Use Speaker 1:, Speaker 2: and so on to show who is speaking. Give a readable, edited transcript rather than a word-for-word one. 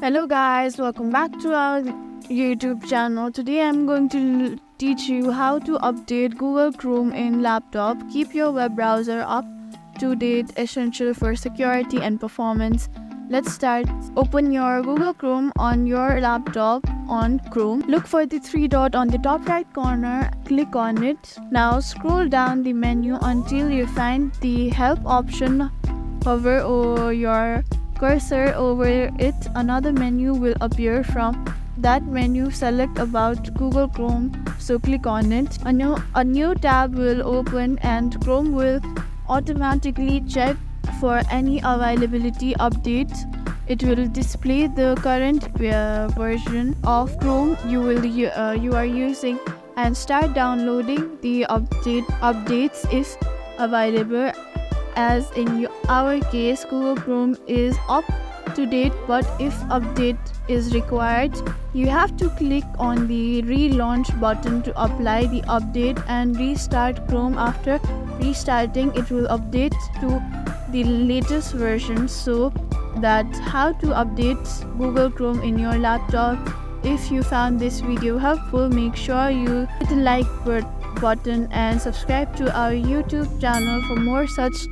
Speaker 1: Hello guys, welcome back to our YouTube channel. Today I'm going to teach you how to update Google Chrome in laptop. Keep your web browser up to date, essential for security and performance. Let's start. Open your Google Chrome on your laptop on Chrome. Look for the three dot on the top right corner. Click on it. Now scroll down the menu until you find the help option. Hover over your cursor over it, another menu will appear. From that menu, select About Google Chrome, so click on it. A new tab will open and Chrome will automatically check for any availability updates. It will display the current version of Chrome you are using and start downloading the updates if available. As in our case, Google Chrome is up to date, but if update is required, you have to click on the relaunch button to apply the update and restart Chrome. After restarting, it will update to the latest version. So that's how to update Google Chrome in your laptop. If you found this video helpful, make sure you hit the like button and subscribe to our YouTube channel for more such